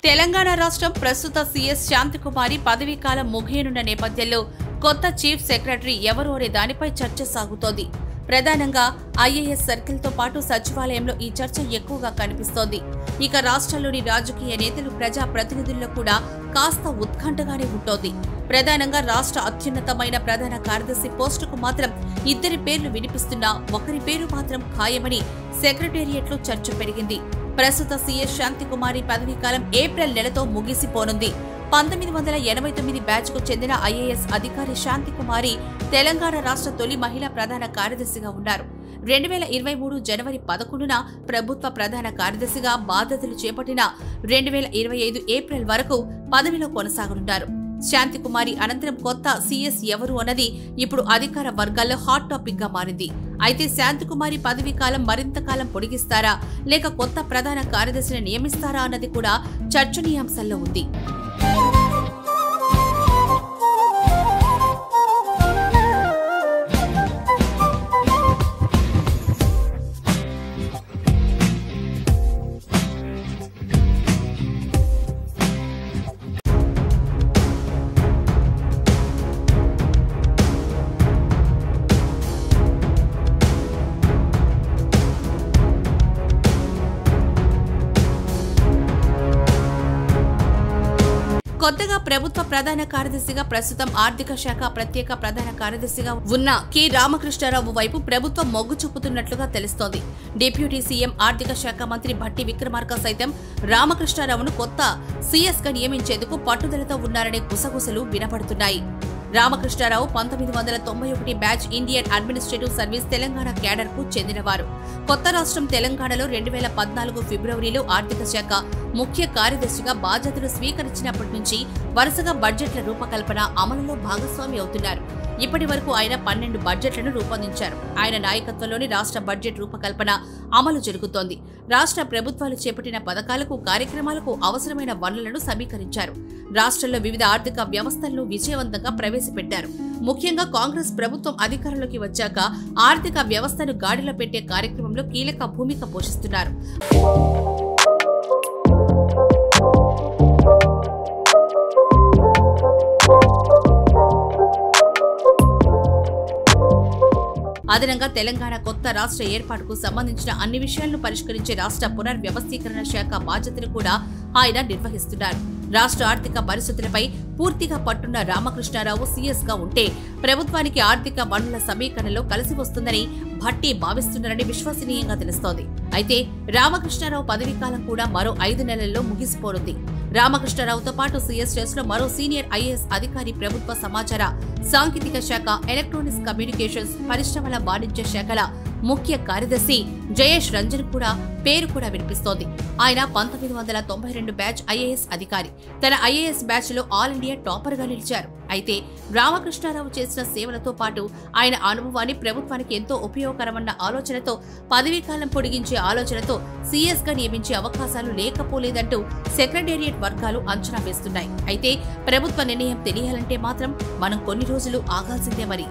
తెలంగాణ రాష్ట్రం ప్రస్తుత సీఎస్ శాంతికుమారి పదవీకాలం ముగియనున్న నేపథ్యంలో కొత్త చీఫ్ సెక్రటరీ ఎవరు అనే దానిపై చర్చ సాగుతోంది. ప్రధానంగా ఐఏఎస్ సర్కిల్తో పాటు సచివాలయంలో ఈ చర్చ ఎక్కువగా కనిపిస్తోంది. ఇక రాష్ట్రంలోని రాజకీయ నేతలు, ప్రజా ప్రతినిధుల్లో కూడా కాస్త ఉత్కంఠగానే ఉంటోంది. ప్రధానంగా రాష్ట్ర అత్యున్నతమైన ప్రధాన కార్యదర్శి పోస్టుకు మాత్రం ఇద్దరి పేర్లు వినిపిస్తున్నా ఒకరి పేరు మాత్రం ఖాయమని సెక్రటేరియట్లో చర్చ పెరిగింది. ప్రస్తుత సీఎస్ శాంతికుమారి పదవీకాలం ఏప్రిల్ నెలతో ముగిసిపోనుంది. 1989 బ్యాచ్ కు చెందిన ఐఏఎస్ అధికారి శాంతికుమారి తెలంగాణ రాష్ట్ర తొలి మహిళా ప్రధాన కార్యదర్శిగా ఉన్నారు. 2023 జనవరి 11న ప్రభుత్వ ప్రధాన కార్యదర్శిగా బాధ్యతలు చేపట్టిన 2025 ఏప్రిల్ వరకు పదవిలో కొనసాగనున్నారు. శాంతికుమారి అనంతరం కొత్త సీఎస్ ఎవరు అన్నది ఇప్పుడు అధికార వర్గాల్లో హాట్ టాపిక్ గా మారింది. అయితే శాంతికుమారి పదవీ కాలం మరింత కాలం పొడిగిస్తారా లేక కొత్త ప్రధాన కార్యదర్శిని నియమిస్తారా అన్నది కూడా చర్చనీయాంశంలో ఉంది. కొత్తగా ప్రభుత్వ ప్రధాన కార్యదర్శిగా ప్రస్తుతం ఆర్థిక శాఖ ప్రత్యేక ప్రధాన కార్యదర్శిగా ఉన్న కె రామకృష్ణారావు వైపు ప్రభుత్వం మొగ్గు చూపుతున్నట్లుగా తెలుస్తోంది. డిప్యూటీ సీఎం ఆర్థిక శాఖ మంత్రి భట్టి విక్రమార్క సైతం రామకృష్ణారావును కొత్త సీఎస్ గా నియమించేందుకు పట్టుదలతో ఉన్నారనే గుసగుసలు వినపడుతున్నాయి. Ramakrishna Rao 1991 batch Indian administrative service Telangana cadre కు చెందినవారు. కొత్త రాష్ట్రం తెలంగాణలో 2014 ఫిబ్రవరిలో ఆర్థిక శాఖ ముఖ్య కార్యదర్శిగా బాధ్యతలు స్వీకరించినప్పటి నుంచి వరుసగా బడ్జెట్ల రూపకల్పన అమలులో భాగస్వామి అవుతున్నారు. ఇప్పటి వరకు ఆయన 12 బడ్జెట్లను రూపొందించారు. ఆయన నాయకత్వంలోని రాష్ట్ర బడ్జెట్ రూపకల్పన అమలు జరుగుతోంది. రాష్ట్ర ప్రభుత్వాలు చేపట్టిన పథకాలకు, కార్యక్రమాలకు అవసరమైన వనరులను సమీకరించారు. రాష్ట్రంలో వివిధ ఆర్థిక వ్యవస్థలను విజయవంతంగా ప్రవేశపెట్టారు. ముఖ్యంగా కాంగ్రెస్ ప్రభుత్వం అధికారంలోకి వచ్చాక ఆర్థిక వ్యవస్థను గాడిలో పెట్టే కార్యక్రమంలో కీలక భూమిక పోషిస్తున్నారు. అదనంగా తెలంగాణ కొత్త రాష్ట్ర ఏర్పాటుకు సంబంధించిన అన్ని విషయాలను పరిష్కరించే రాష్ట్ర పునర్వ్యవస్థీకరణ శాఖ బాధ్యతను కూడా ఆయన నిర్వహిస్తున్నారు. రాష్ట్ర ఆర్థిక పరిస్థితులపై పూర్తిగా పట్టున్న రామకృష్ణారావు సీఎస్ గా ఉంటే ప్రభుత్వానికి ఆర్థిక వనరుల సమీకరణలో కలిసి వస్తుందని భట్టి భావిస్తున్నారని విశ్వసనీయంగా తెలుస్తోంది. అయితే రామకృష్ణారావు పదవీకాలం కూడా మరో 5 నెలల్లో ముగిసిపోనుంది. రామకృష్ణారావుతో పాటు సీఎస్ రేసులో మరో సీనియర్ ఐఏఎస్ అధికారి ప్రభుత్వ సమాచార సాంకేతిక శాఖ, ఎలక్ట్రానిక్స్ కమ్యూనికేషన్స్, పరిశ్రమల వాణిజ్య శాఖల ముఖ్య కార్యదర్శి జయేష్ రంజన్ పేరు కూడా వినిపిస్తోంది. ఆయన 1992 బ్యాచ్ ఐఏఎస్ అధికారి. తన ఐఏఎస్ బ్యాచ్ లో ఆల్ ఇండియా టాపర్ గా నిలిచారు. అయితే రామకృష్ణారావు చేసిన సేవలతో పాటు ఆయన అనుభవాన్ని ప్రభుత్వానికి ఎంతో ఉపయోగకరమన్న ఆలోచనతో పదవీకాలం పొడిగించే ఆలోచనతో సీఎస్ గా నియమించే అవకాశాలు లేకపోలేదంటూ సెక్రటేరియట్ వర్గాలు అంచనా వేస్తున్నాయి. అయితే ప్రభుత్వ నిర్ణయం తెలియాలంటే మాత్రం మనం కొన్ని రోజులు ఆగాల్సిందే మరి.